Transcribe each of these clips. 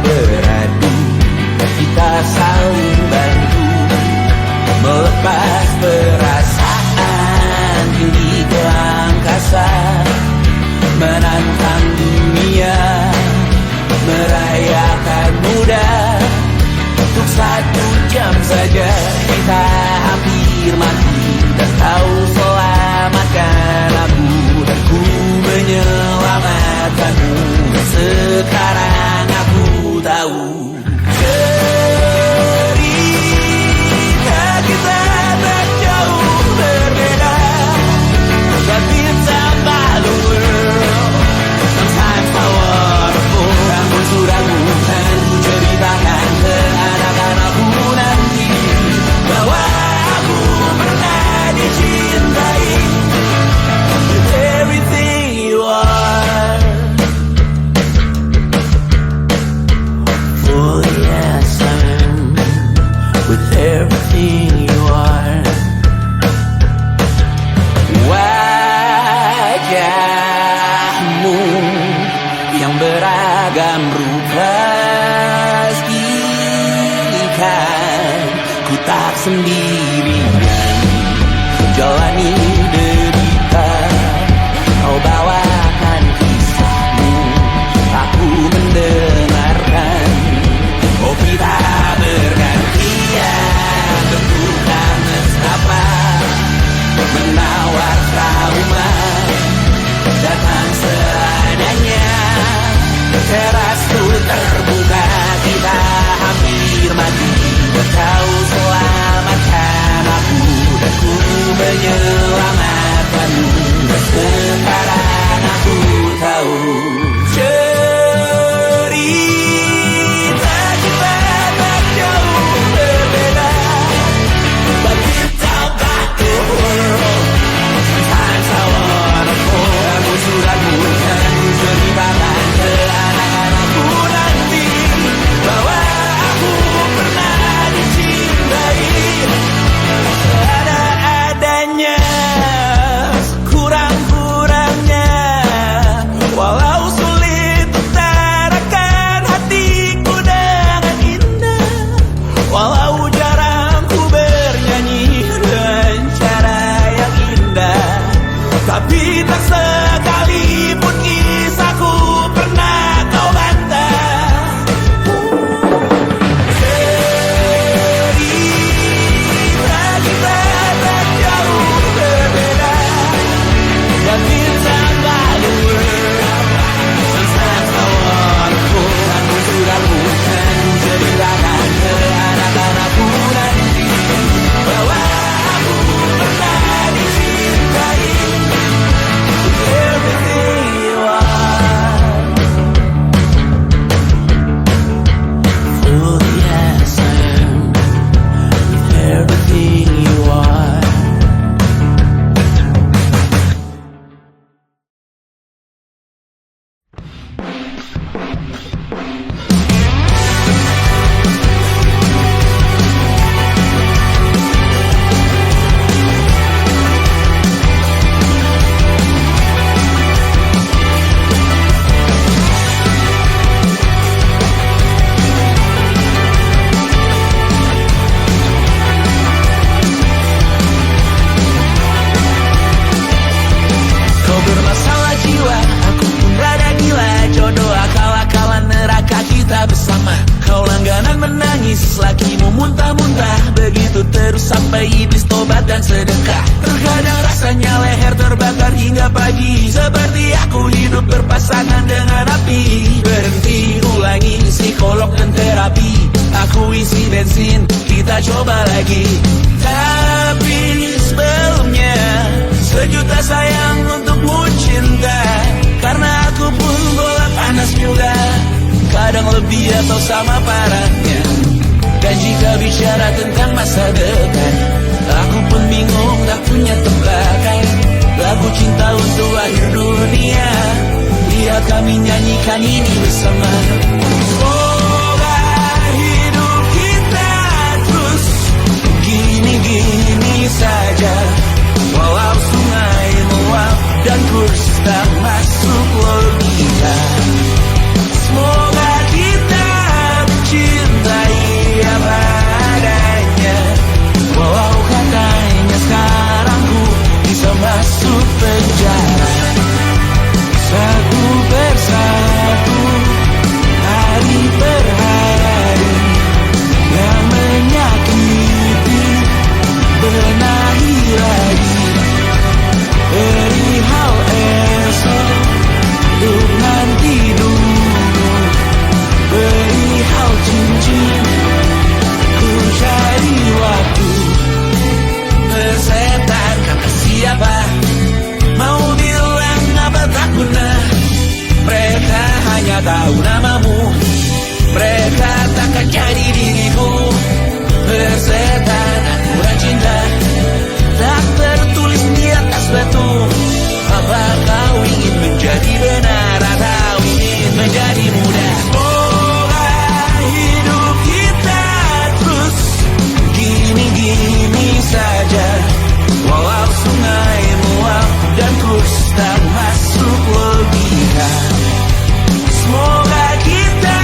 beradu, kita saling bantu melepas perasaan tinggi ke angkasa, menantang dunia, merayakan muda. Untuk 1 jam saja kita hampir mati, dan kau selamatkan aku, dan ku menyelamatkanmu. Sekarang aku tahu cerita kita tak jauh berbeda, but it's about the world. Sometimes powerful. Namun sudahmu kan ku ceritakan ke anak-anakku nanti bahwa aku pernah dicintai with everything you are. Oh yes, I'm with everything you are. Wajahmu yang beragam rupa pastikan ku tak sendirian jalani derita. Kau bawakan kisahmu, aku mendengarkan. Oh kita bergantian tentukan mesrapa, menawar trauma datang seadanya. Terasku terbuka, kita hampir mati, kau selamatkan aku, dan ku menyelamatkanmu. Sekarang aku tahu cerita kita tak jauh berbeda, but it's about the world. Sometimes I wanna fall. Namun suratmu kan ku ceritakan ke anak-anakku nanti bahwa aku pernah dicintai seadanya, kurang-kurangnya. Walau sulit utarakan hatiku dengan indah, walau jarang ku bernyanyi dengan cara yang indah, tapi tak sekalipun kisahku pernah kau bantah. Cerita kita tak jauh berbeda, but it's about the world. Sometimes I wanna fall. Namun sudahmu kan ku ceritakan ke anak-anakku nanti bahwa aku pernah dicintai with everything you are. Oh yes, I am with everything you are. Kau bermasalah jiwa, aku pun rada gila. Jodoh akal-akalan neraka kita bersama. Kau langganan menangis, lakimu muntah-muntah. Begitu terus sampai iblis tobat dan sedekah. Terkadang rasanya leher terbakar hingga pagi, seperti aku hidup berpasangan dengan api. Berhenti, ulangi psikolog dan terapi. Aku isi bensin, kita coba lagi. Tapi sebelumnya, sejuta sayang untukmu cinta. Karena aku pun bola panas juga, kadang lebih atau sama parahnya. Dan jika bicara tentang masa depan, aku pun bingung tak punya tebakan. Lagu cinta untuk akhir dunia, lihat kami nyanyikan ini bersama. Semoga hidup kita terus gini-gini saja, walau sungai meluap dan kurs tak masuk logika. Semoga kita tahu namamu. Mereka takkan jadi diriku. Persetan aturan cinta tak tertulis di atas batu. Apa kau ingin menjadi benar atau ingin menjadi muda? Semoga hidup kita terus gini-gini saja, walau sungai meluap dan terus tak masuk logika. Semoga kita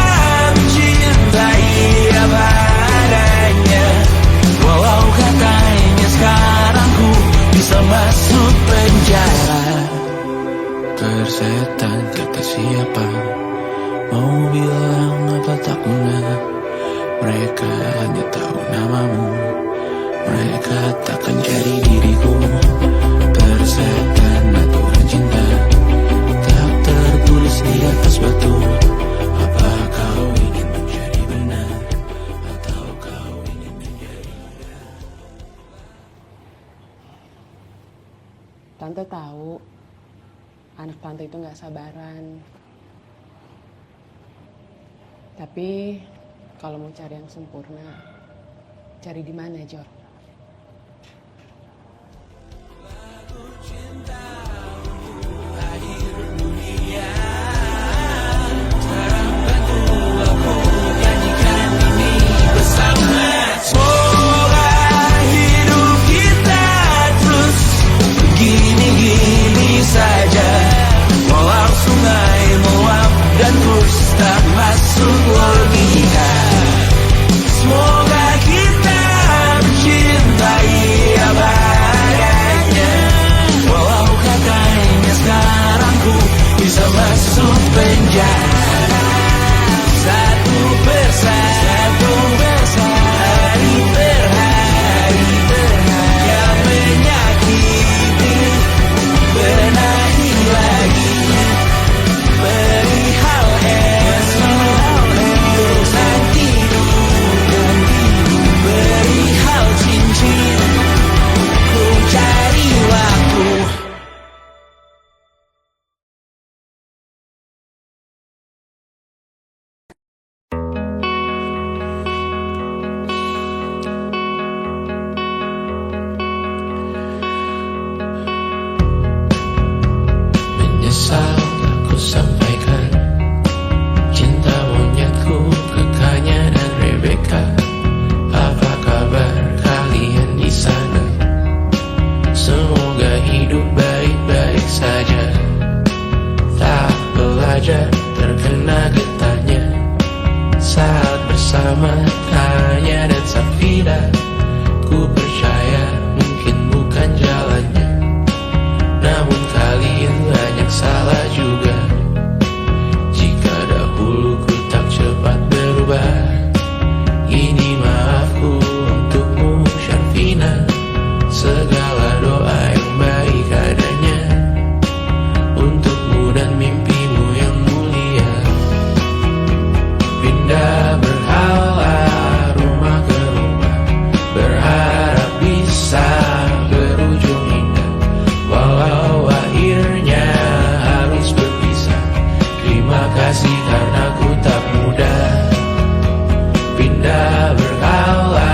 mencintai apa adanya, walau katanya sekarang ku bisa masuk penjara. Persetan kata siapa, mau bilang apa tak guna. Mereka hanya tahu namamu. Mereka takkan jadi diriku. Persetan aturan cinta tak tertulis di atas batu. Apa kau ingin menjadi benar atau kau ingin menjadi muda? Tante tahu anak tante itu gak sabaran. Tapi kalau mau cari yang sempurna, cari di mana, Jor? Semoga hidup kita terus gini-gini saja, walau sungai meluap dan terus tak masuk logika. Semoga kita mencintai apa adanya, walau katanya sekarang ku bisa masuk penjara. Satu persatu, hari per hari, yang menyakiti benahi lagi. Perihal esok, bosan tidur, perihal cincin, ku cari waktu. Menyesal aku sampaikan cinta monyetku ke Kanya dan Rebecca. Apa kabar kalian di sana? Semoga hidup baik-baik saja. Tak belajar terkena getahnya saat bersama Tanya dan Safira. Ku percaya mungkin bukan jalannya, namun kalian banyak salah juga. Jika dahulu ku tak cepat berubah, ini maafku untukmu Syarfina. Segala doa yang baik adanya untukmu dan mimpimu yang mulia. Pindah berhala rumah ke rumah, berharap bisa berujung indah, walau akhirnya harus berpisah. Terima kasih karena ku tak mudah. Pindah berhala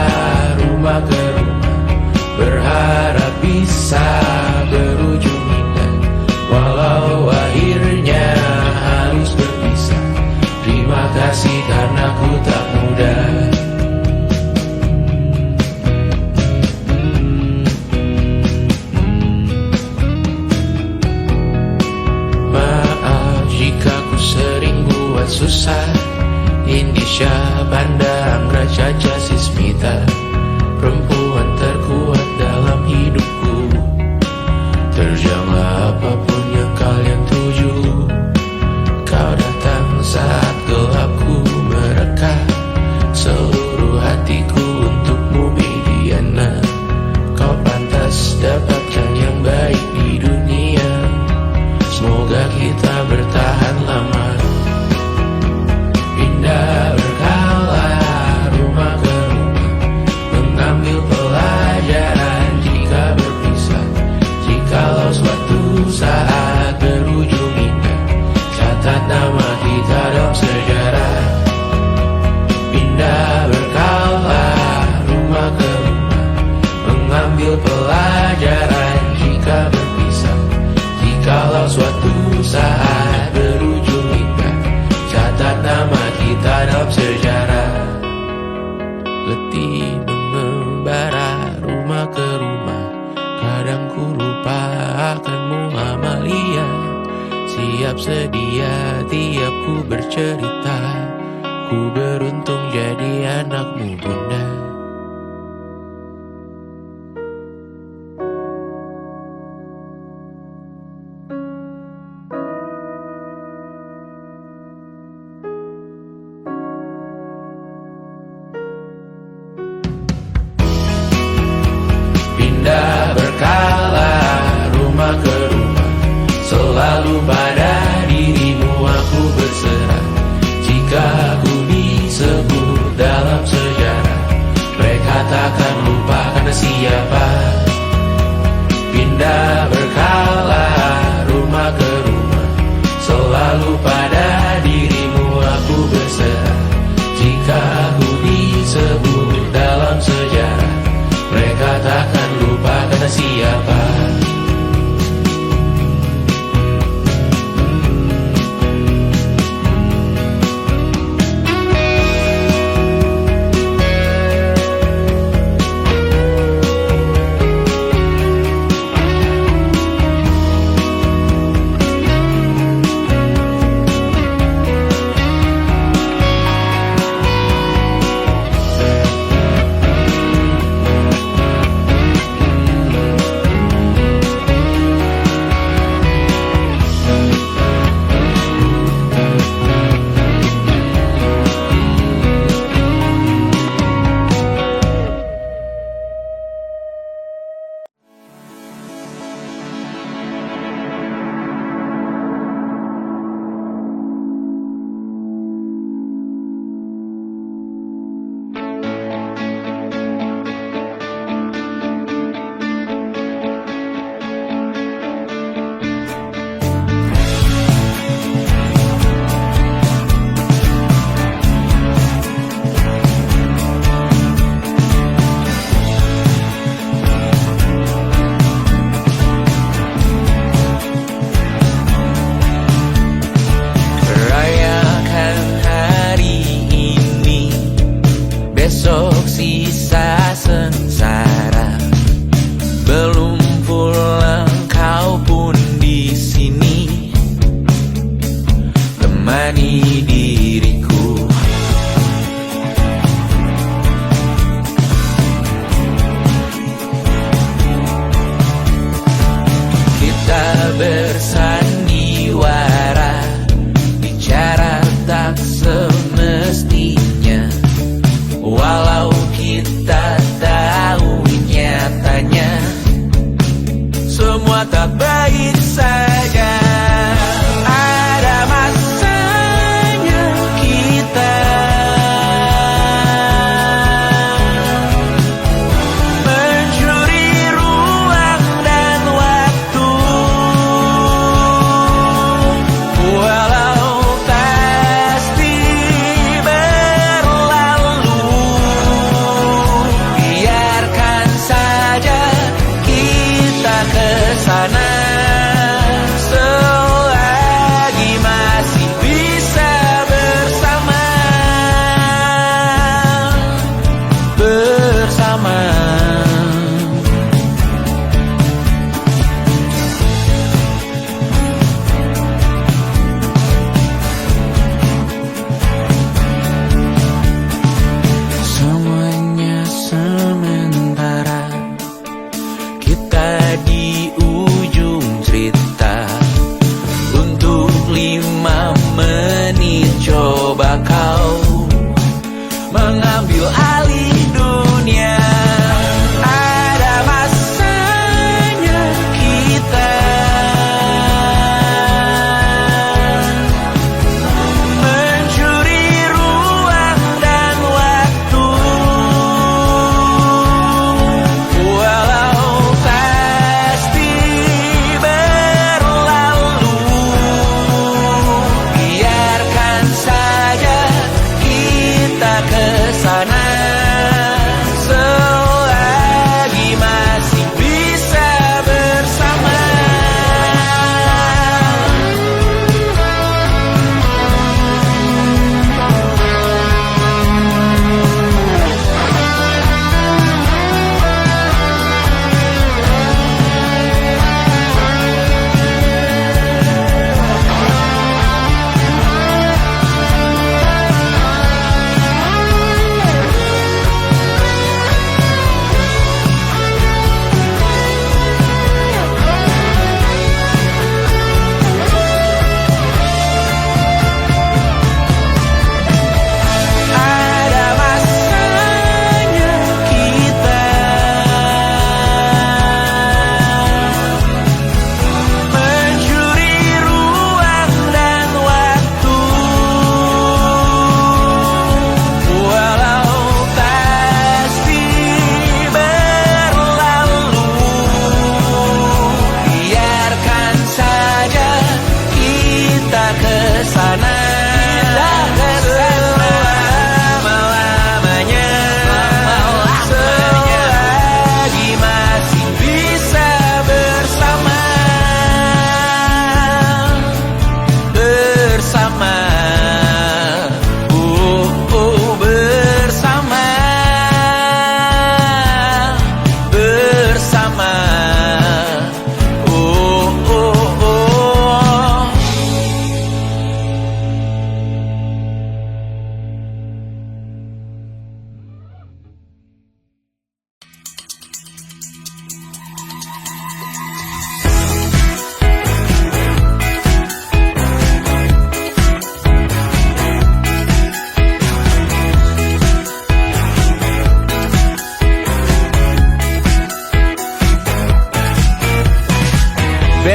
rumah ke rumah, berharap bisa berujung indah, walau akhirnya harus berpisah. Terima kasih karena ku tak mudah. Maaf jika ku sering buat susah. Indisha, Banda, Anggra, Caca, Sismita, perempuan terkuat dalam hidupku. Terjanglah apapun yang kalian tuju. Kau datang saat gelapku mereka. Seluruh hatiku untukmu Mediana. Kau pantas dapatkan yang baik di dunia. Semoga kita bertahan lama. Pindah berkala rumah ke rumah, mengambil pelan kita dalam sejarah. Letih mengembara rumah ke rumah, kadang ku lupa akanmu Amalia. Siap sedia tiap ku bercerita, ku beruntung jadi anakmu bunda. Pindah berkala rumah ke rumah, selalu pada dirimu aku berserah. Jika ku disebut dalam sejarah, mereka takkan lupa karena siapa. Pindah berkala rumah ke rumah, selalu pada dirimu aku berserah. Jika ku disebut dalam sejarah, mereka takkan lupa kata siapa. Besok sisa sengsara, belum pulang kau pun di sini, temani diriku. Kita bersandiwara, bicara tak semestinya. Walau kita tahu nyatanya semua tak baik saja. Ada masanya kita mencuri ruang dan waktu, walau pasti berlalu. Biarkan saja kita ke sana.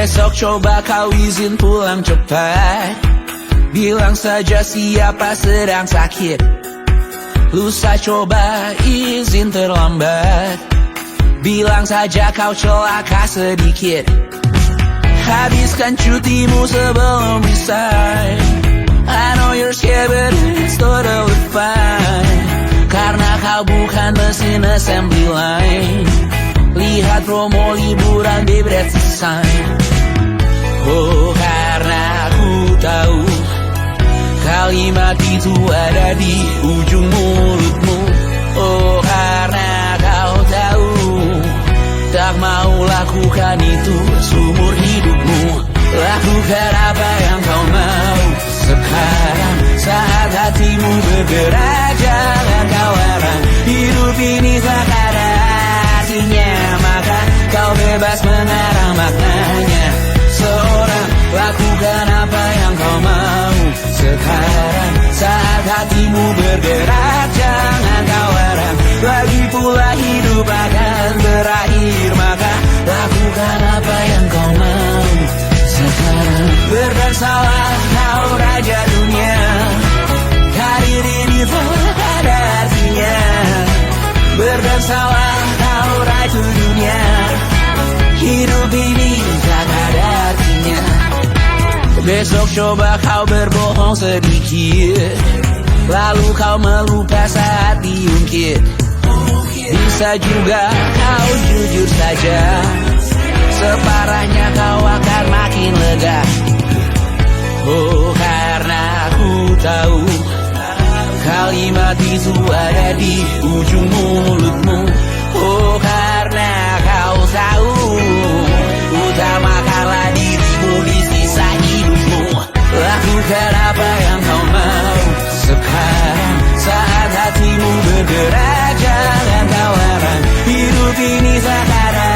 Besok coba kau izin pulang cepat. Bilang saja siapa sedang sakit. Lusa coba izin terlambat. Bilang saja kau celaka sedikit. Habiskan cutimu sebelum resign. I know you're scared but it's totally fine. Karena kau bukan mesin assembly line. Lihat promo liburan babe, that's a sign. Oh, karena aku tahu kalimat itu ada di ujung mulutmu. Oh, karena kau tahu tak mau lakukan itu seumur hidupmu. Lakukan apa yang kau mau sekarang, saat hatimu bergerak. Jangan kau larang, hidup ini tak ada artinya, maka kau bebas mengarang maknanya. Seorang, lakukan apa yang kau mau sekarang, saat hatimu bergerak. Jangan kau larang, lagi pula hidup akan berakhir, maka lakukan apa yang kau mau sekarang. Berdansalah kau raja dunia, karir ini tak ada artinya. Berdansalah kau ratu dunia, hidup ini tak ada artinya. Besok coba kau berbohong sedikit, lalu kau melupa saat diungkit. Bisa juga kau jujur saja, separahnya kau akan makin lega. Oh, karena aku tahu kalimat itu ada di ujung mulutmu. Oh, karena kau tahu utamakanlah dirimu di sisa hidupmu. Lakukan apa yang kau mau sekarang, saat hatimu bergerak. Jangan kau larang, hidup ini tak ada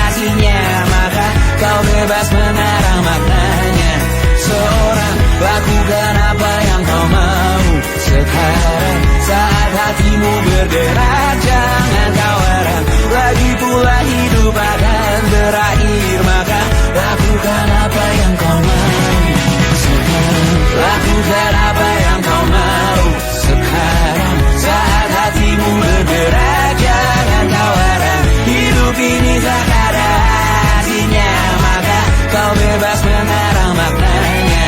artinya, maka kau bebas mengarang maknanya. Seorang, lakukan apa yang kau mau sekarang, saat hatimu bergerak. Jangan kau larang, lagi pula hidup akan berakhir, maka lakukan apa yang kau mau sekarang. Lakukan apa yang kau mau sekarang, saat hatimu bergerak. Jangan kau larang, hidup ini tak ada artinya, maka kau bebas mengarang maknanya.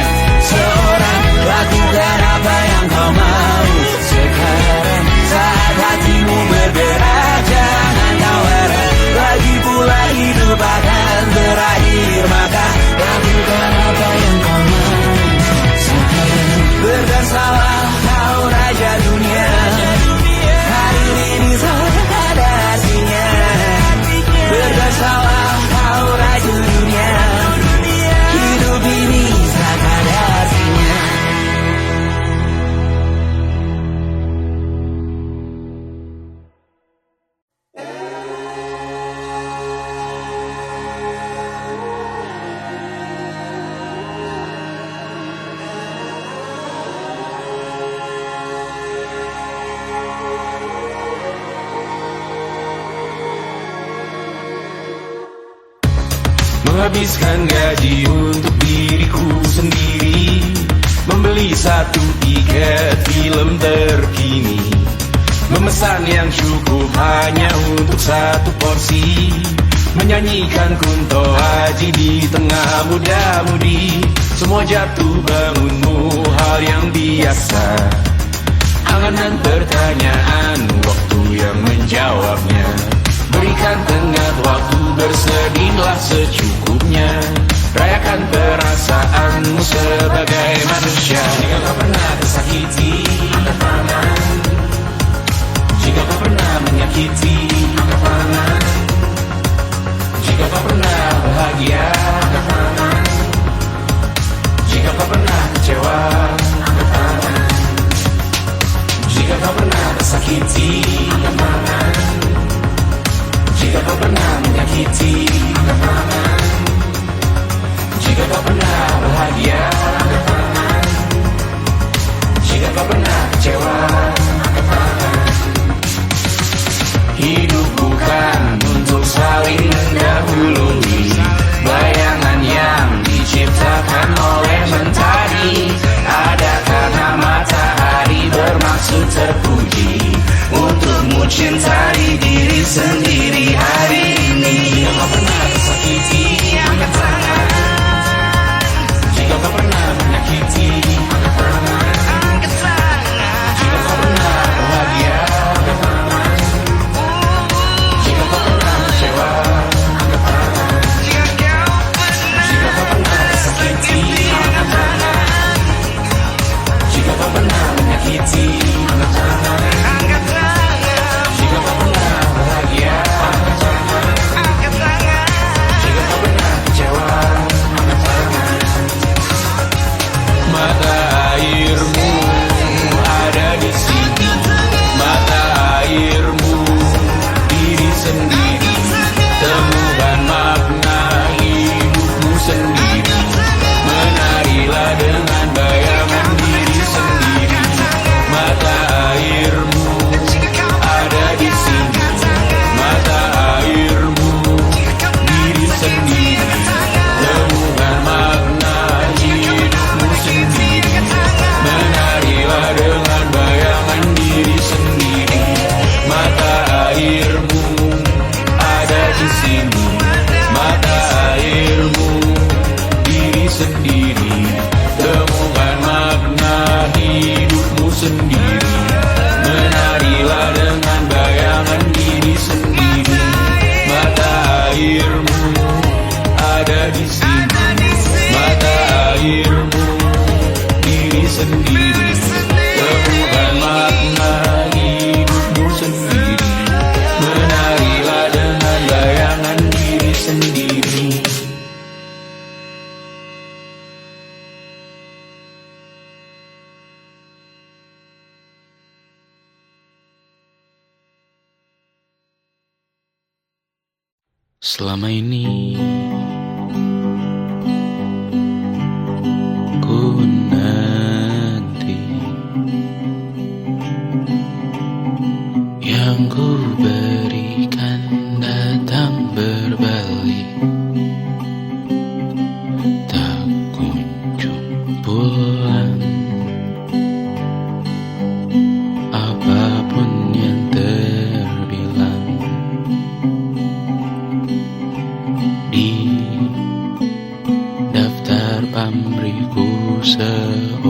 Seorang, lakukan apa yang kau mau sekarang, saat hatimu bergerak. Jangan kau larang, lagi pula hidup akan berakhir, maka lakukan apa yang kau mau sekarang. Berdansalah kau raja dunia, hari ini tak ada artinya. Berdansalah kau raja dunia, hidup ini tak ada artinya. Menghabiskan gaji untuk diriku sendiri, membeli satu tiket film terkini, memesan yang cukup hanya untuk satu porsi, menyanyikan kunto haji di tengah muda-mudi. Semua jatuh bangunmu hal yang biasa, angan-angan pertanyaan, waktu yang menjawabnya. Berikan tengah waktu, bersedihlah secukupnya. Rayakan perasaanmu sebagai manusia. Jika kau pernah tersakiti, angkat tangan. Jika kau pernah menyakiti, angkat tangan. Jika kau pernah bahagia, angkat tangan. Jika kau pernah kecewa, angkat tangan. Jika kau pernah tersakiti, angkat tangan. Jika kau pernah menyakiti, angkat tangan. Jika kau pernah bahagia, angkat tangan. Jika kau pernah kecewa, angkat tangan. Hidup bukan untuk saling mendahului bayangan yang Selama ini ku nanti yang ku berikan datang berbalik, tak kunjung pulang. Apapun yang terbilang di daftar pamrihku seorang,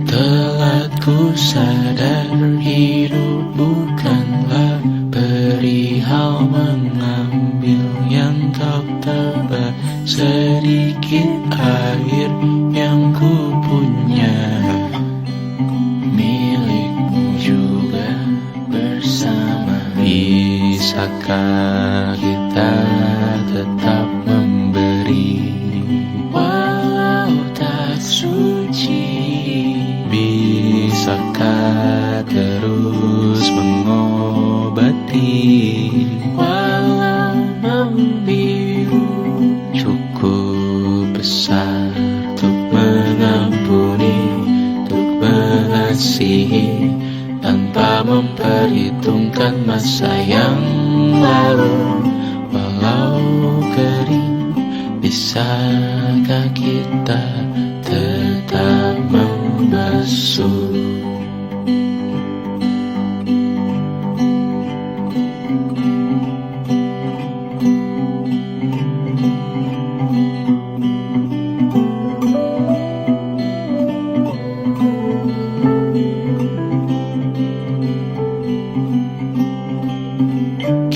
telah ku sadar hidup bukanlah perihal mengambil yang kau tebak. Sedikit air yang ku punya milikmu juga bersama. Bisakah kita tetap memberi walau tak suci? Bisakah terus mengobati walau membiru? Cukup besar untuk mengampuni, untuk mengasihi tanpa memperhitungkan masa yang lalu. Walau kering, bisakah kita tetap membasuh?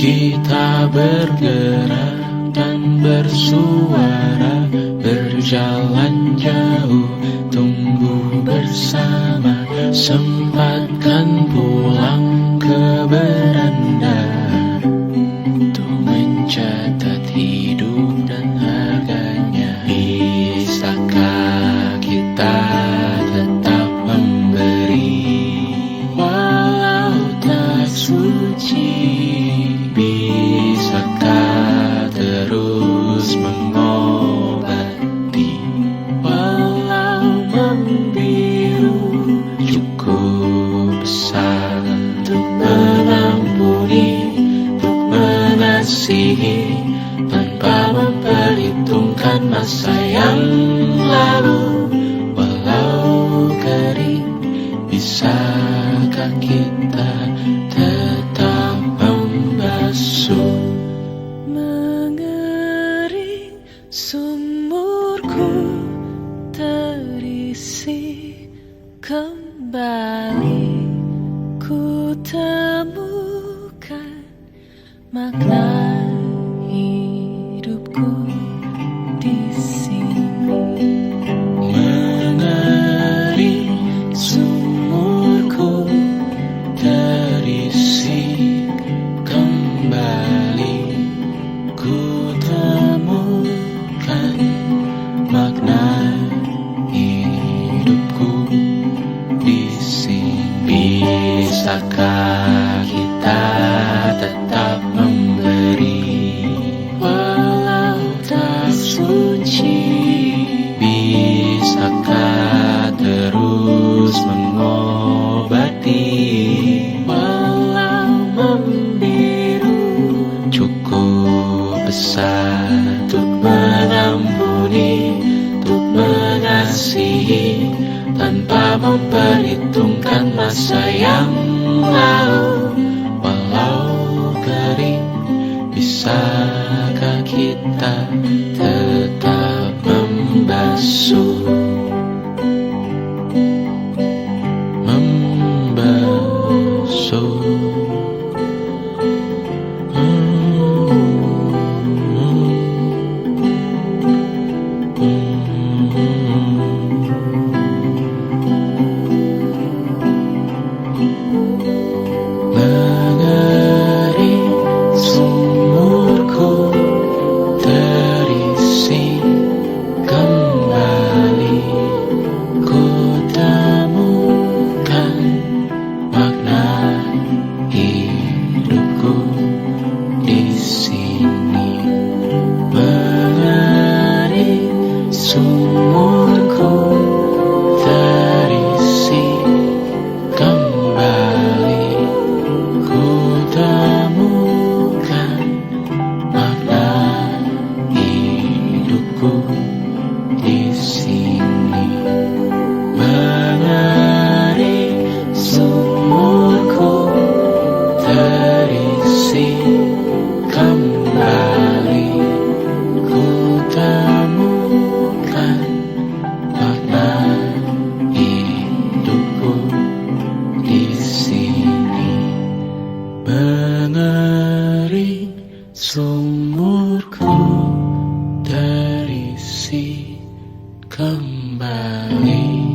Kita bergerak dan bersuara, berjalan jauh, tumbuh bersama. Sempatkan pulang ke beranda untuk mencatat hidup dan harganya. Bisakah kita tetap memberi walau tak suci? Bisakah terus mengobati walau membiru? Cukup besar untuk mengampuni, untuk mengasihi tanpa memperhitungkan masa yang lalu. Walau kering, bisakah kita tetap membasuh? Mengering sumurku terisi kembali, ku temukan makna hidupku di sini. Mengering sumurku terisi kembali, ku temukan makna hidupku di sini. Bisakah kita tetap memberi walau tak suci? Bisakah terus mengobati walau membiru? Cukup besar untuk mengampuni, untuk mengasihi tanpa memperhitungkan masa yang lalu. Walau kering, bisakah kita tetap membasuh? Membasuh. Mengering sumurku terisi kembali, kali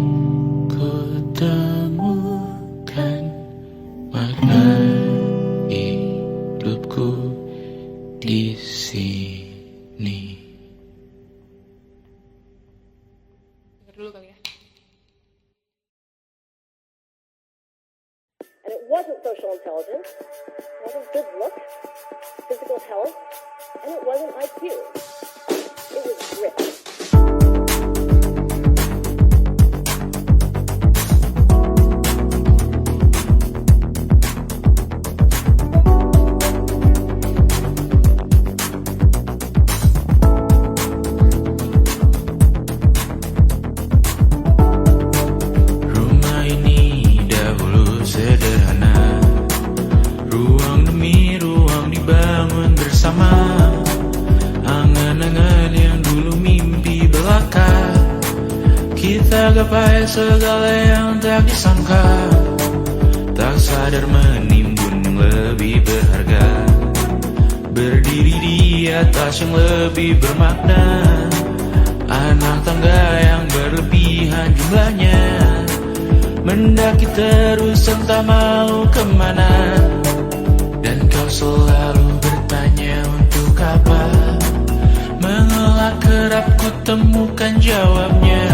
ku temukan makna hidupku di sini. Dengar dulu kali ya. And it wasn't social intelligence, it wasn't good looks, physical health, and it wasn't IQ. It was grit. Rumah ini dahulu sederhana, ruang demi ruang dibangun bersama. Angan-angan yang dulu mimpi belaka, kita gapai segala yang tak disangka. Tak sadar menimbun yang lebih berharga, berdiri di atas yang lebih bermakna. Anak tangga yang berlebihan jumlahnya, mendaki terus entah mau kemana. Dan kau selalu bertanya untuk apa, mengelak kerap ku temukan jawabnya.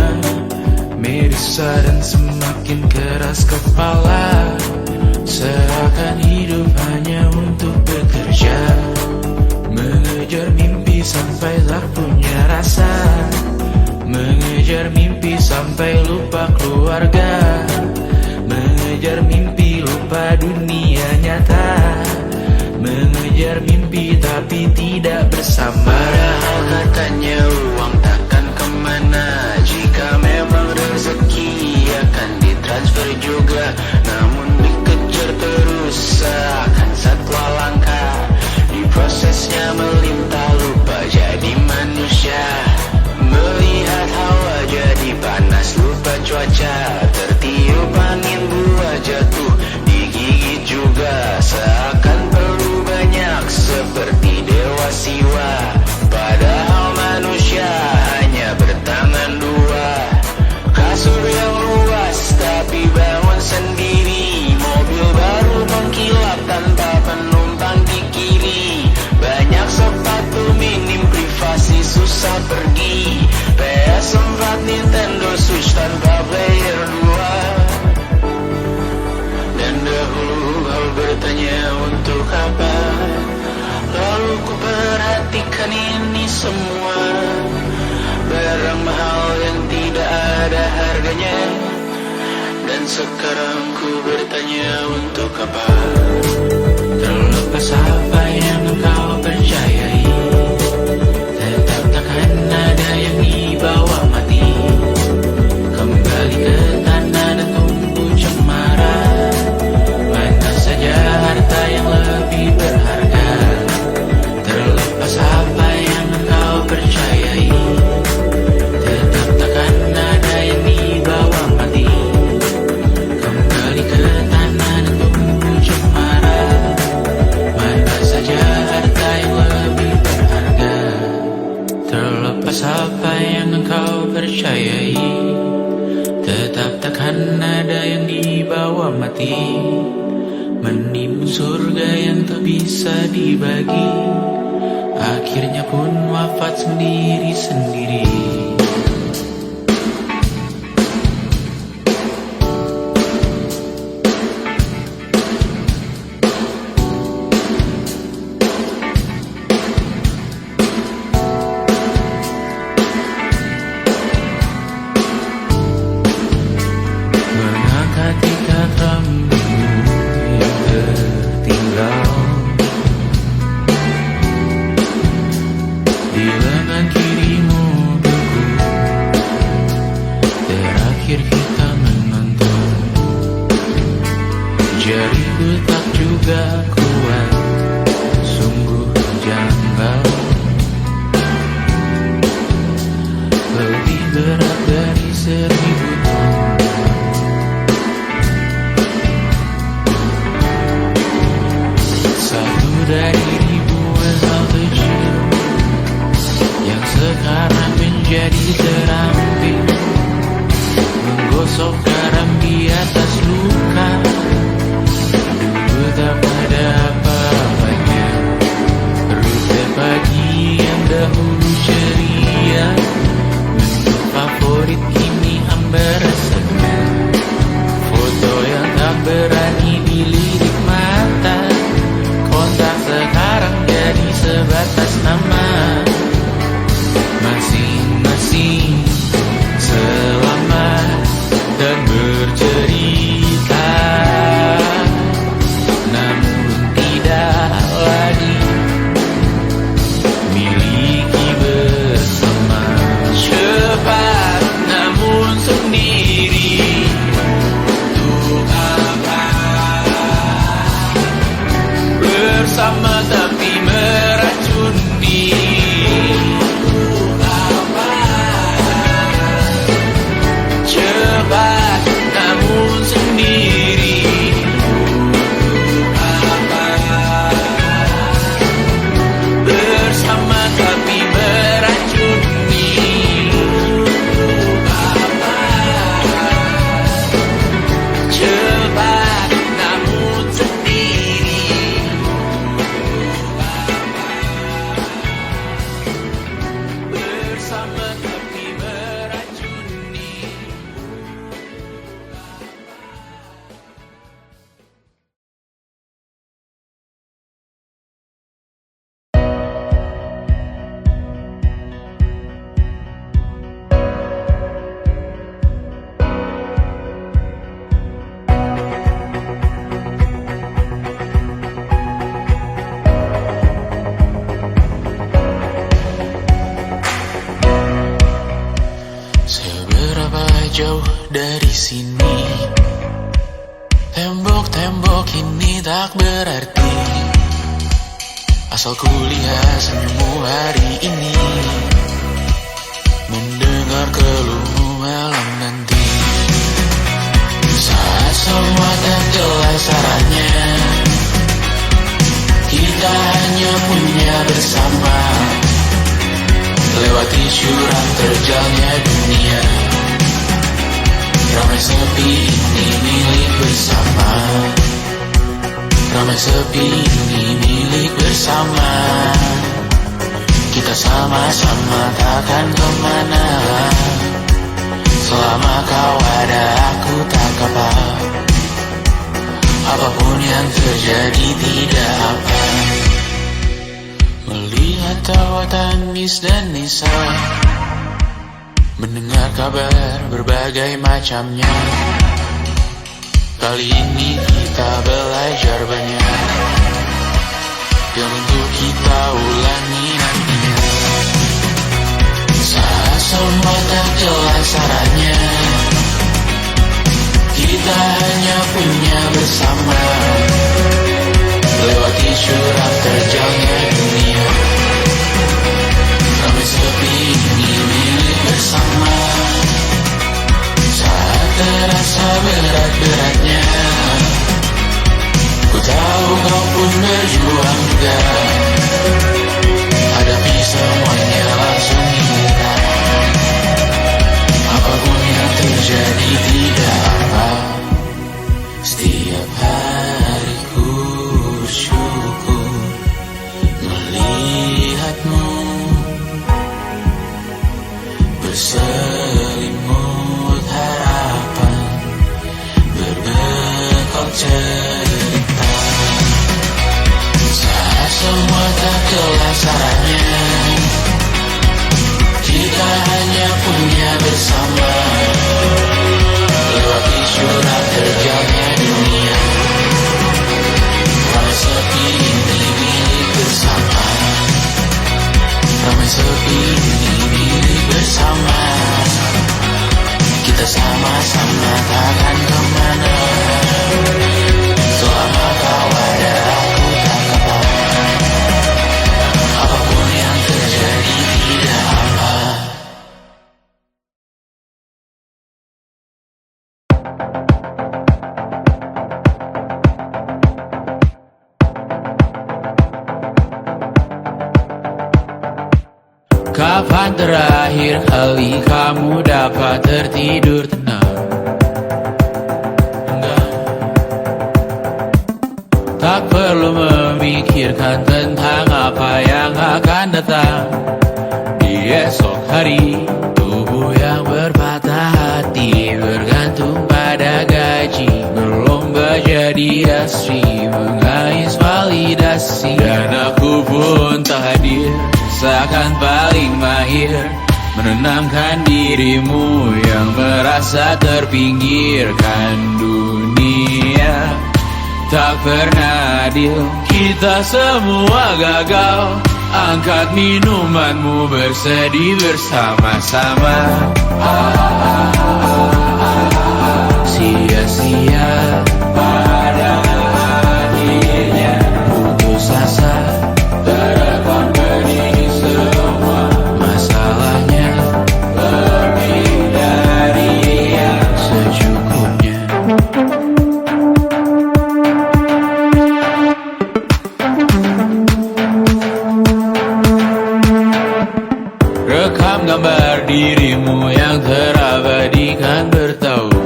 Merisa dan semakin keras kepala, seakan hidup hanya untuk bekerja, mengejar mimpi sampai tak punya rasa, mengejar mimpi sampai lupa keluarga, mengejar mimpi lupa dunia nyata, mengejar mimpi tapi tidak bersama. Padahal katanya uang takkan kemana, jika memang rezeki akan ditransfer juga. Namun dikejar terus seakan satwa langka, di prosesnya melintas lupa jadi manusia. Melihat hawa jadi panas lupa cuaca, tertiup angin buah jatuh digigit juga. Seakan perlu banyak seperti dewa siwa, padahal manusia hanya bertangan dua. Kasur yang luas tapi bangun sendiri, mobil baru mengkilap tanpa penumpang di kiri. Banyak sepatu minim privasi susah pergi, PS4 Nintendo Switch tanpa player 2. Dan dahulu kau bertanya untuk apa, lalu ku perhatikan ini semua, barang mahal yang tidak ada harganya. Dan sekarang ku bertanya untuk apa, terlepas apa yang engkau percayai, tetap takkan ada yang dibawa mati. Kembali ke tanah dan tumpu cemara, mana saja harta yang lebih berharga. Terlepas apa yang engkau percayai, tetap takkan ada yang dibawa mati. Kembali ke tanah dan tumpu cemara, mana saja harta yang lebih berharga. Terlepas apa yang engkau percayai, tetap takkan ada yang dibawa mati. Menimbun surga yang tak bisa dibagi, akhirnya pun wafat sendiri-sendiri. Mengangkat tiga rambutmu yang tertinggal di lengan kirimu beku, terakhir kita menonton. Jariku tak juga kuat, sungguh janggal, lebih berat dari 1000 ton. Satu dari ribuan hal kecil yang sekarang menjadi terampil. Gosok garam di atas luka. Dulu tak ada apa-apanya. Rute pagi yang dahulu ceria. Menu favorit kini hambar rasanya. Foto yang tak berani dilirik mata. Kontak sekarang jadi sebatas nama. Masing-masing selamat dan bercerita, namun tidak lagi miliki bersama. Cepat namun sendiri, untuk apa? Bersama tapi meracuni. Cepat namun sendiri, apa? Bersama tapi meracuni. Apa? Cepat namun sendiri, bersama tapi meracuni. Seberapa jauh dari sini, tembok-tembok ini tak berarti. Asal ku lihat senyummu hari ini, mendengar keluhmu malam nanti. Saat semua tak jelas arahnya, kita hanya punya bersama. Lewati jurang terjalnya dunia, ramai sepi ini milik bersama. Ramai sepi ini milik bersama. Kita sama-sama takkan kemana. Selama kau ada aku tak apa. Apapun yang terjadi tidak apa. Melihat tawa tangis dan nisa, mendengar kabar berbagai macamnya. Kali ini kita belajar banyak yang untuk kita ulangi nantinya. Saat semua tak jelas arahnya, kita hanya punya bersama. Lewati jurang terjalnya dunia, ramai sepi ini milik bersama. Saat terasa berat-beratnya, ku tahu kau pun berjuang juga. Hadapi semuanya langsung kita. Apapun yang terjadi tidak apa. Setiap hari ku bersyukur melihatmu berselimut harapan, berbekal cerita. Saat semua tak jelas arahnya, kita hanya punya bersama. Lewati jurang terjalnya dunia, ramai sepi ini milik bersama. Ramai sepi ini milik bersama. Kita sama-sama takkan kemana. Selama kau ada aku tak apa. Apapun yang terjadi tidak apa. Kapan terakhir kali kamu dapat tertidur tenang? memikirkan tentang apa yang akan datang di esok hari. Tubuh yang berpatah hati bergantung pada gaji, berlomba jadi asri, mengais validasi. Dan aku pun tak hadir, seakan paling mahir menenangkan dirimu yang merasa terpinggirkan. Dunia tak pernah adil, kita semua gagal. Angkat minumanmu, bersedih bersama-sama. Sia-sia pada akhirnya putus asa, terekam benih semua. Masalahnya lebih dari yang secukupnya. Rekam gambar dirimu yang terabadikan bertahun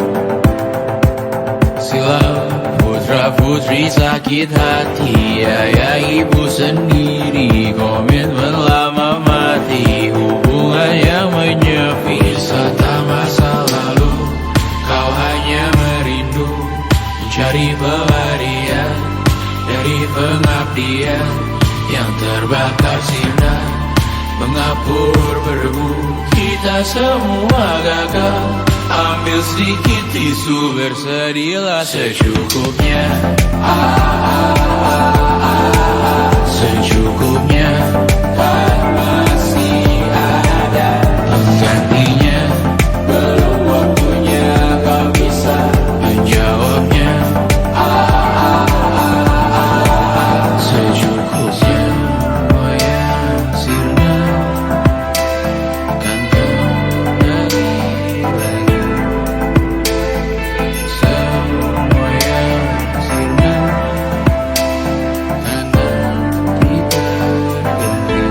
silam. Putra putri sakit hati, ayah ibu sendiri, komitmen lama mati, hubungan yang menyepi. Wisata masa lalu, kau hanya merindu mencari pelarian dari pengabdian yang terbakar sinar, mengapur berdebu. Kita semua gagal, ambil sedikit tisu, bersedihlah secukupnya. Secukupnya, kan masih ada penggantinya. Belum waktunya kau bisa menjawabnya. Secukupnya, oh yang sirna, kan kembali lagi. Semua yang sirna, kan nanti terganti.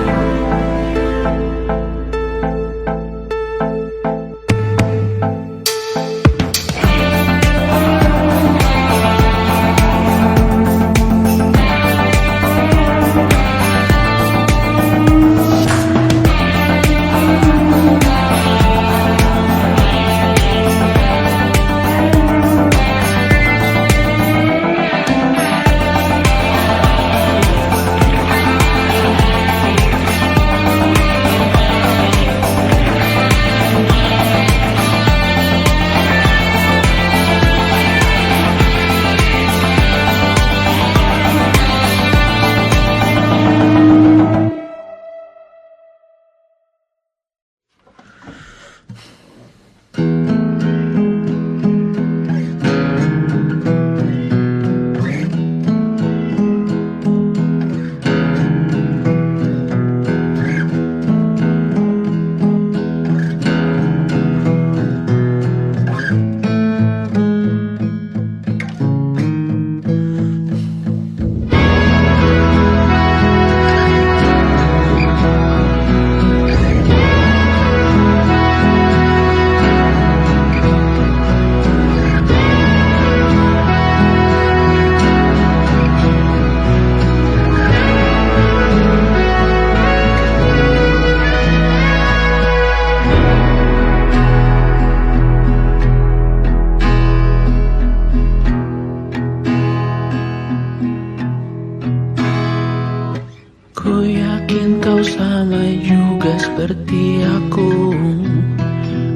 Ku yakin kau sama juga seperti aku,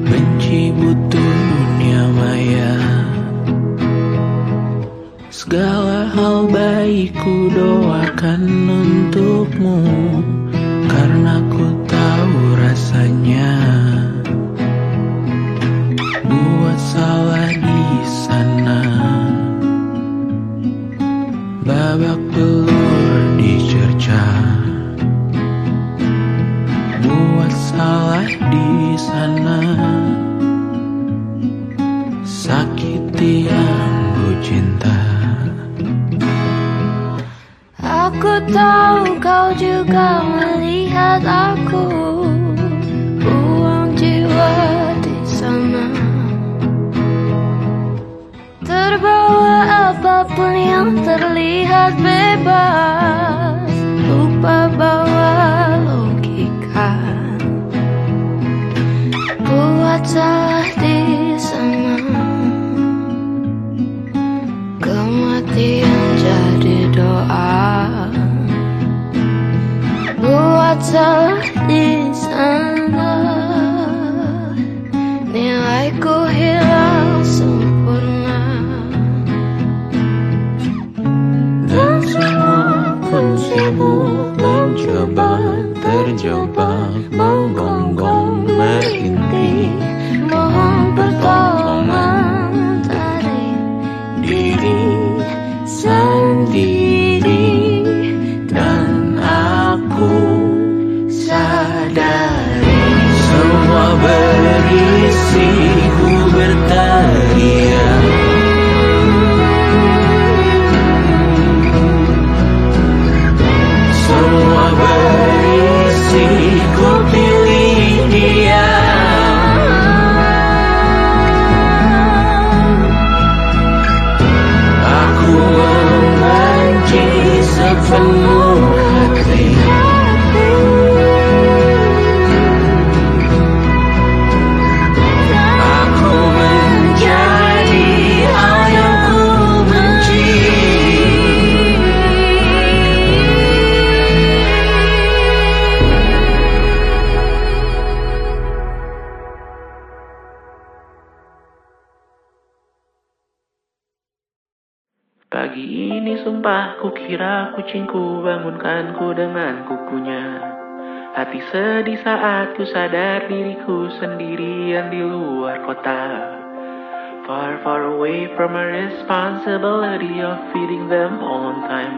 benci butuh dunia maya. Segala hal baik ku doakan untukmu, karena ku tahu rasanya buat salah di sana. Babak belur dicerca, buat salah di sana, sakiti yang ku cinta. Aku tahu kau juga melihat aku, buang jiwa di sana, terbawa apa apapun yang terlihat bebas, lupa bawa logika. Buat salah di sana, kematian jadi doa. Buat salah di sana, nilaiku hilang sempurna. Dan semua pun sibuk mencoba terjebak, menggonggong merintih, Mohon pertolongan dari diri sendiri. Dan aku sadari semua berisi ku berteriak. Semua berisi ku pilih dia. Aku membenci sepenuh hati. Aku menjadi hal yang ku benci. Pagi ini sumpah kukira kucingku bangunkanku dengan kukunya. Hati sedih saat ku sadar diriku sendirian di luar kota. Far, far away from a responsibility of feeding them on time.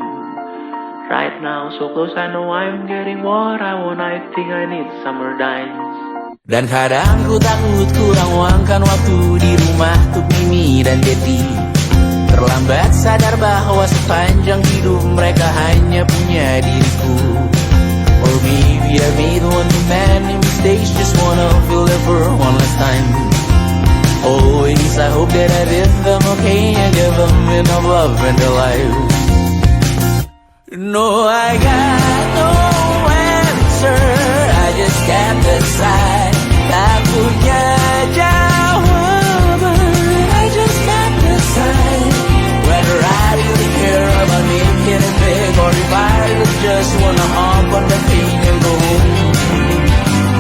Right now so close, I know I'm getting what I want. I think I need summer dimes. Dan kadang ku takut kurang luangkan waktu di rumah untuk Mimi dan Dedi. Terlambat sadar bahwa sepanjang hidup mereka hanya punya diriku. Or maybe I made one too many mistakes, just wanna feel it for one last time. Always I hope that I did them okay and give them enough love in their lives. No, I got no answer, I just can't decide. Tak punya jawaban, I just can't decide whether I really care about making it big, or if I just wanna hop on the plane and go home.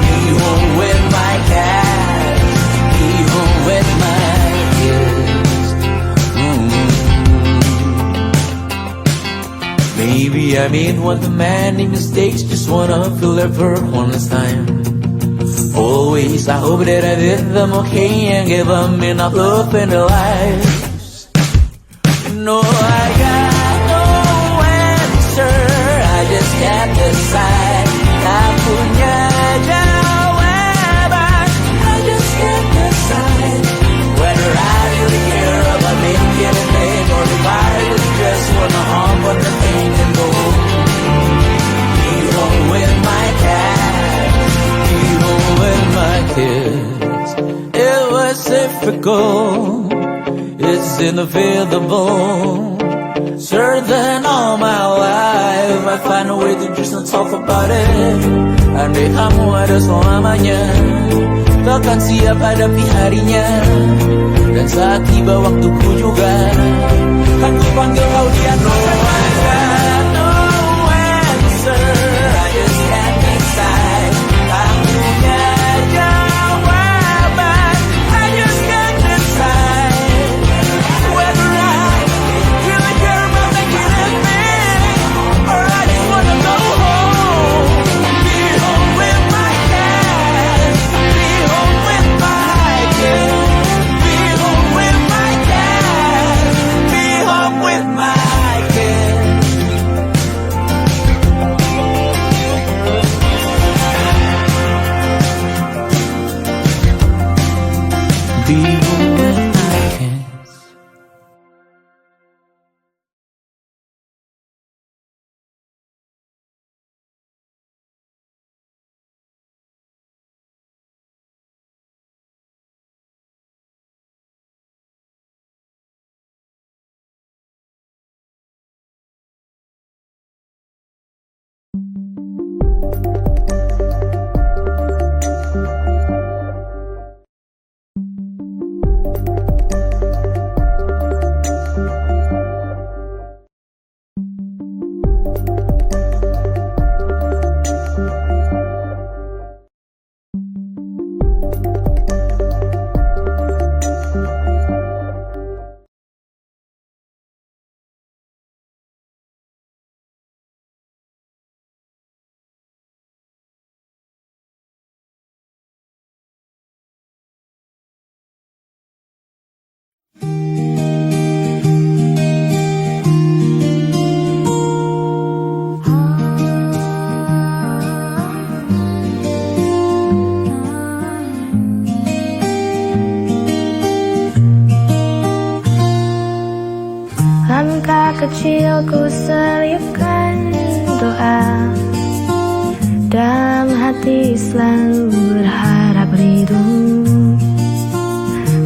Be home with my cat, be home with my kids. Maybe I made one too many mistakes, just wanna feel it for one last time. Always I hope that I did them okay and gave them enough love in their lives. No, I got no answer, I just can't decide. Tak punya jawaban, I just can't decide whether I really care about making it big, or if I just wanna hop on the plane and go home. Be home with my cat, be home with my kids. It was difficult, it's inevitable. Certain all my life I find a way to just not talk about it. Andai kamu ada selamanya, takkan siap hadapi harinya. Dan saat tiba waktuku juga, kan ku panggil kau di atas. No answer, I just can't decide. Tak punya jawaban, I just can't decide whether I really care about making it big, or I just wanna go home. Be home with my cat, be home with my kids. Be home with my cat, be kecil ku selipkan doa. Dalam hati selalu berharap ridho.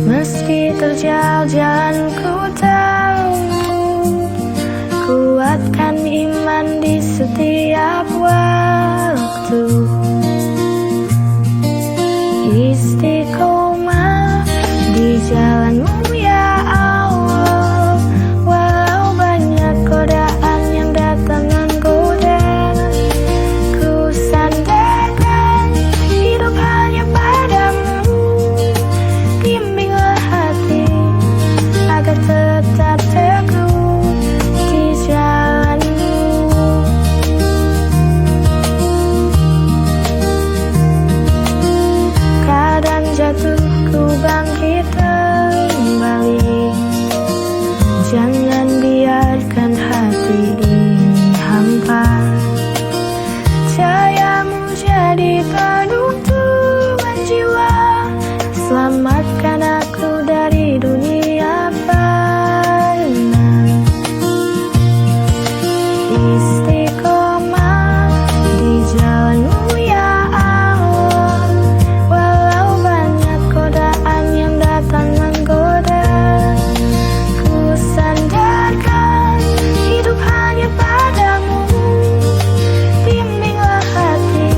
Meski terjal jalan ku tahu, kuatkan iman di setiap waktu. Istiqomah di jalanmu ya Allah. Walau banyak godaan yang datang menggoda, ku sandarkan hidup hanya padamu. Bimbinglah hati agar tetap teguh di jalanmu. Kadang jatuh ku bangkit kembali. Jangan biarkan hati ini hampa. Cahayamu jadi penutupan jiwa. Selamatkan aku dari dunia fana. Istiqomah di jalanmu ya Allah. Walau banyak godaan yang datang menggoda, ku sandarkan hidup hanya padamu. Bimbinglah hati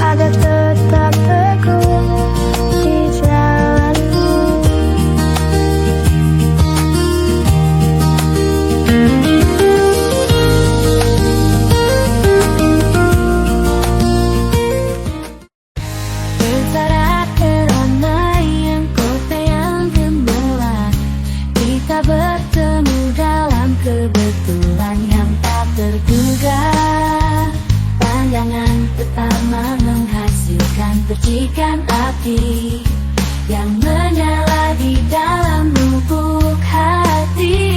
agar tetap teguh di jalanmu. Bersara keramaian kota yang gemerlap, kita bertemu dalam kebetulan yang tak terduga. Pandangan pertama menghasilkan percikan api yang menyala di dalam lubuk hati.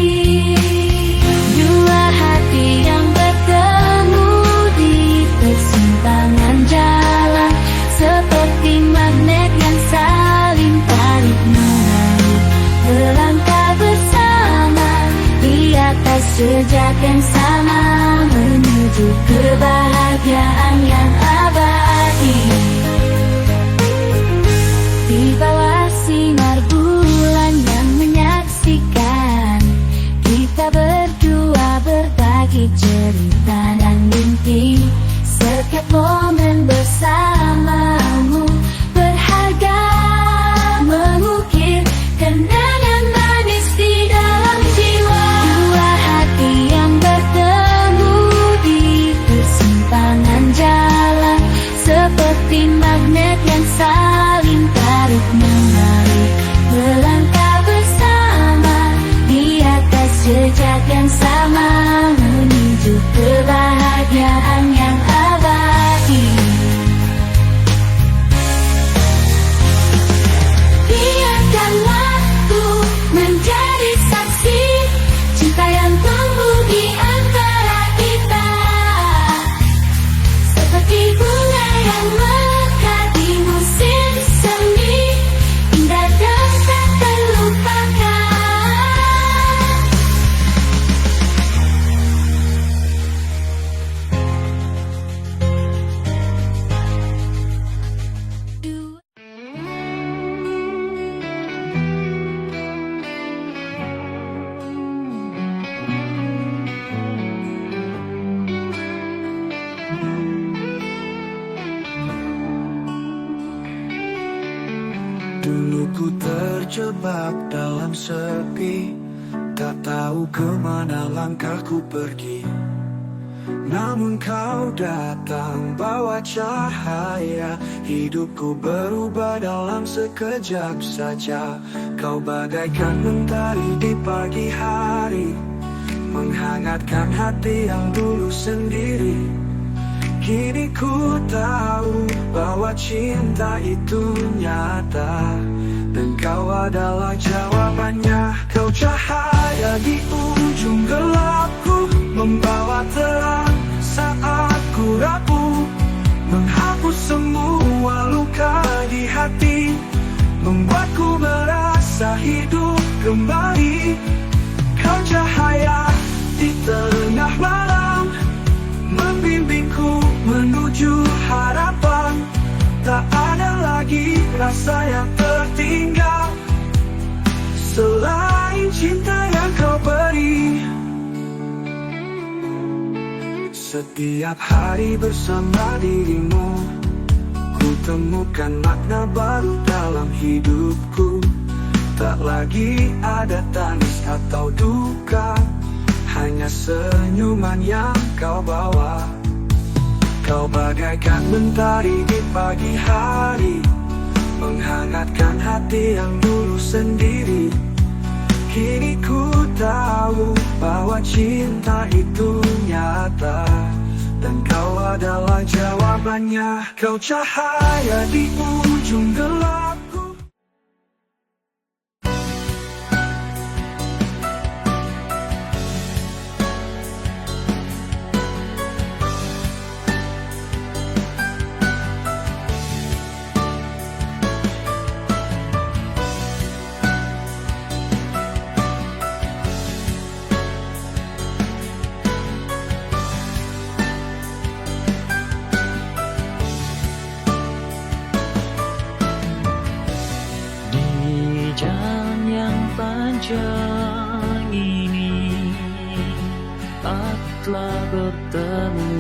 Dua hati yang bertemu di persimpangan jalan, seperti magnet yang saling tarik-menarik, melangkah bersama di atas jejak yang sama, menuju kebahagiaan yang abadi. Di bawah sinar bulan yang menyaksikan, kita berdua berbagi cerita dan mimpi. Setiap momen bersamamu berharga, mengukir kenangan manis di dalam jiwa. Dua hati yang bertemu di persimpangan jalan, seperti magnet yang saling tarik-menarik, melangkah bersama di atas jejak yang sama, menuju kebahagiaan yang abadi. Biarkan waktu menjadi saksi cinta yang tumbuh di antara kita, seperti bunga yang mekar di musim semi, indah dan tak terlupakan. Dulu ku terjebak dalam sepi, tak tahu kemana langkahku pergi. Namun kau datang bawa cahaya, hidupku berubah dalam sekejap saja. Kau bagaikan mentari di pagi hari, menghangatkan hati yang dulu sendiri. Kini ku tahu bahwa cinta itu nyata, dan kau adalah jawabannya. Kau cahaya di ujung gelapku, membawa terang saat ku rapuh, menghapus semua luka di hati, membuatku merasa hidup kembali. Kau cahaya di tengah malam, membimbingku menuju harapan. Tak ada lagi rasa yang tertinggal selain cinta yang kau beri. Setiap hari bersama dirimu, ku temukan makna baru dalam hidupku. Tak lagi ada tangis atau duka, hanya senyuman yang kau bawa. Kau bagaikan mentari di pagi hari, menghangatkan hati yang dulu sendiri. Kini ku tahu bahwa cinta itu nyata, dan kau adalah jawabannya. Kau cahaya di ujung gelapku. Jalan yang panjang ini, aku telah bertemu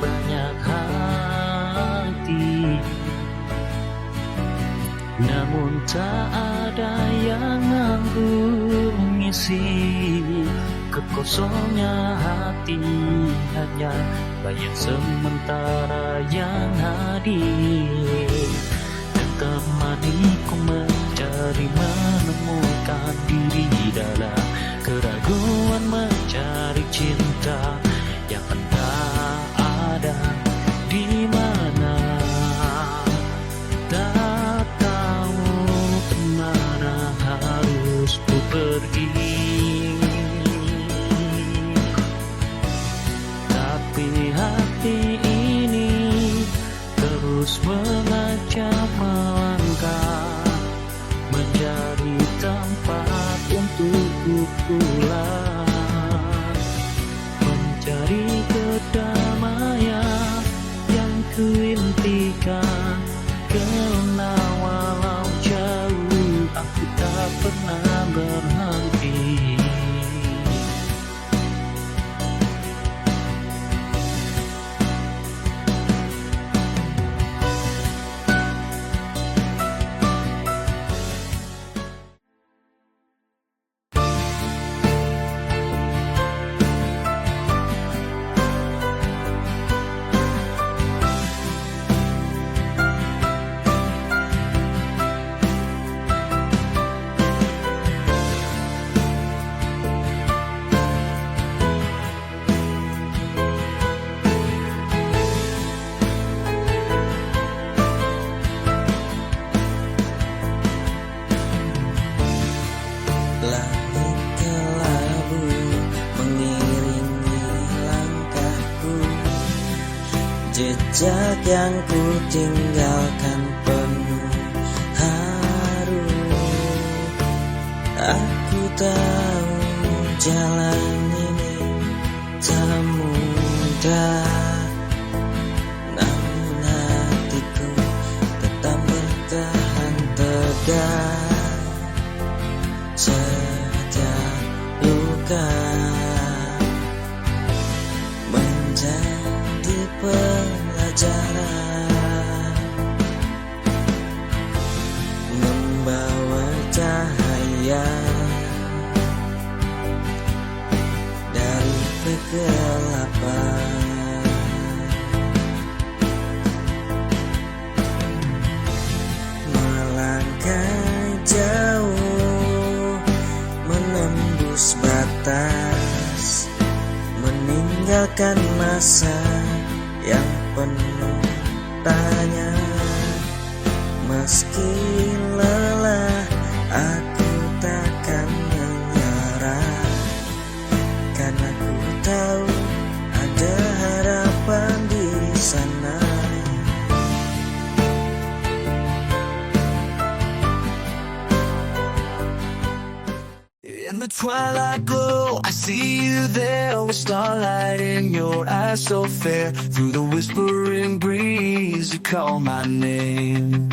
banyak hati, namun tak ada yang mampu mengisi kekosongan hati. Hanya bayang sementara yang hadir dan temaniku mencari menemukan diri dalam keraguan, mencari cinta yang entah ada di mana. Tak tahu kemana harus ku pergi, tapi hati ini terus mengajak melangkah, menjadi tempat untuk ku pulang, mencari kedamaian yang ku impikan. Karena walau jauh aku tak pernah berhenti. Langit kelabu mengiringi langkahku, jejak yang ku tinggalkan penuh haru. Aku tahu jalan ini tak mudah, namun hatiku tetap bertahan tegar. Setiap luka menjadi pelajaran, membawa cahaya dari kegelapan. Melangkah jauh, menembus batas, meninggalkan masa yang penuh tanya. Meski lelah, aku takkan menyerah, karena ku tahu ada harapan di sana. In the twilight glow, I see you there with starlight in your eyes so fair. Through the whispering breeze, you call my name.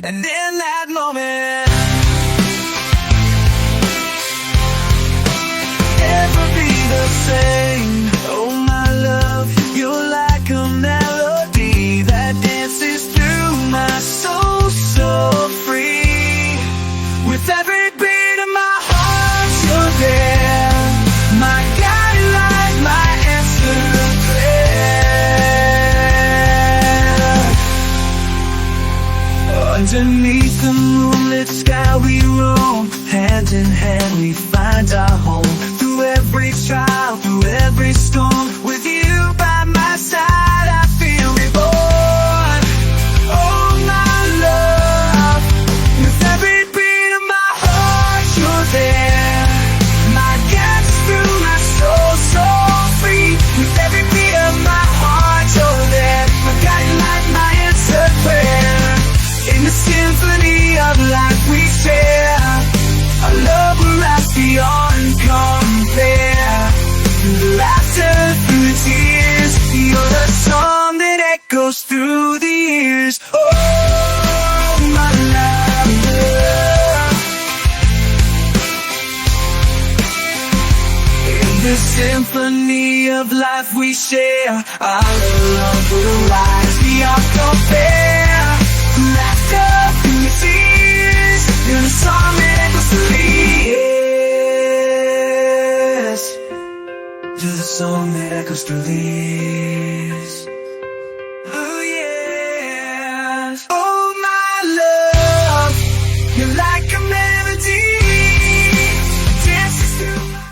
And in that moment, never be the same. Oh my love, you're like a melody that dances through my soul so free. With every beat of my heart, you're there. My guiding light, my answer prayer. Underneath the moonlit sky we roam, hand in hand we find our home. Through every trial, through every storm, with you by my side I feel reborn. Oh my love, with every beat of my heart you're there. My guidance through my soul so free. With every beat of my heart you're there. My guiding light, my answered prayer. In the symphony of life we share, our love will last beyond compare. Through the laughter, through the tears, you're the song that echoes through the years. Oh, my love. In the symphony of life we share, our love will rise beyond compare. Laughter through the tears, you're the song that echoes through the years. You're the song that echoes through the years. Oh yes. Oh my love, you're like a melody, dances through my...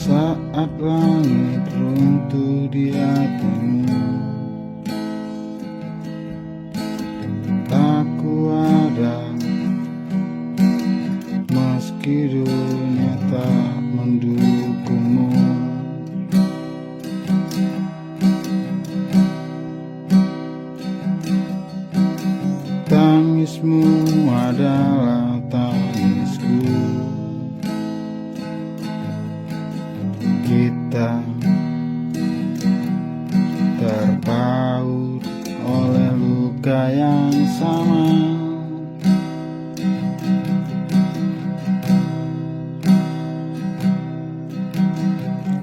Saat langit runtuh di hatimu, aku ada, meski dunia tak mendukungmu. Tangismu adalah tangisku. Kita terpaut oleh luka yang sama.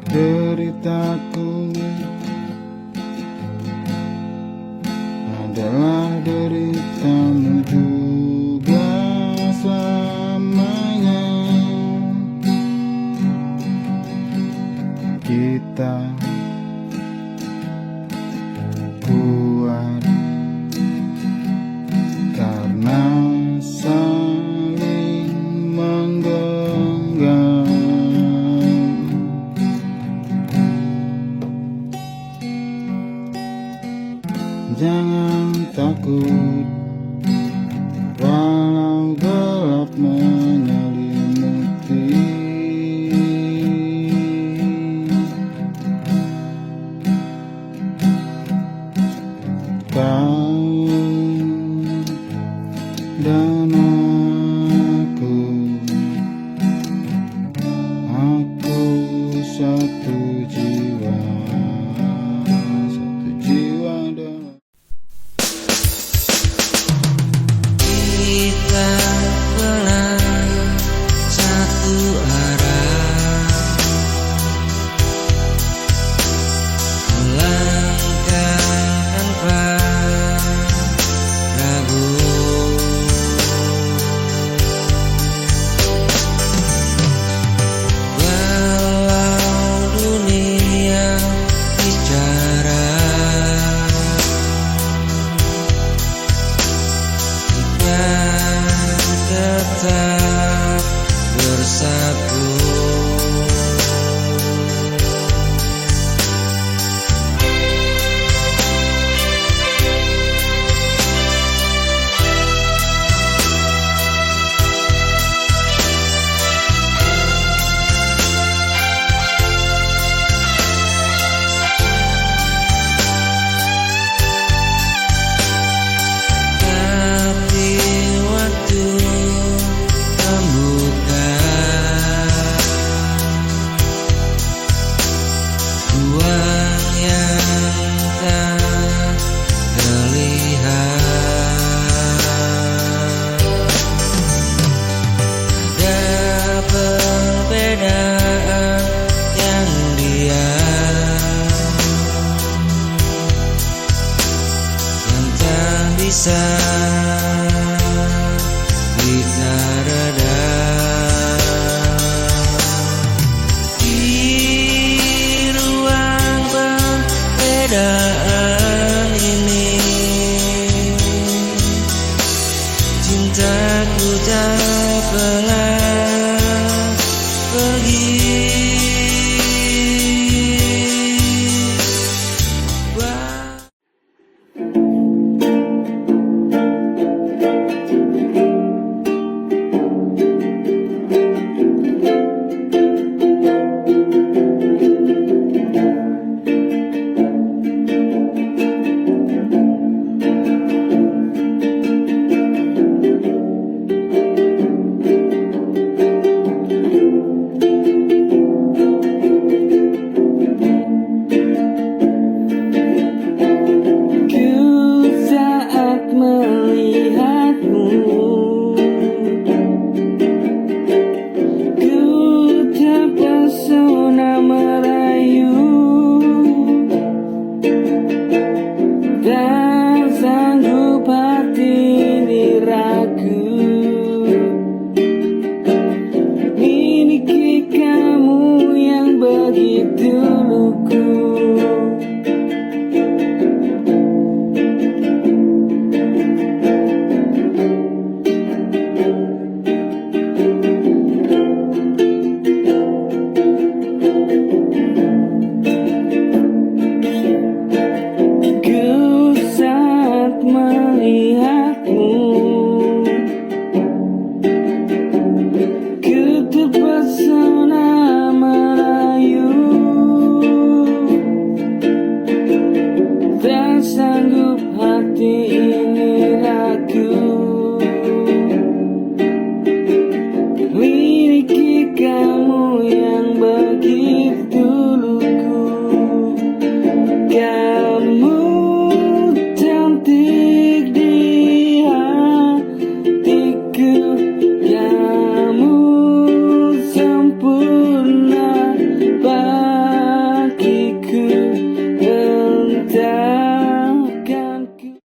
Deritaku adalah deritamu juga selamanya. Kita kuat karena saling menggenggam. Jangan takut walau gelap menyelimuti. Kau dan aku satu jiwa dalam. Kita belah bisa reda di ruang perbedaan ini. Cintaku tak pernah pergi. Tak sanggup hati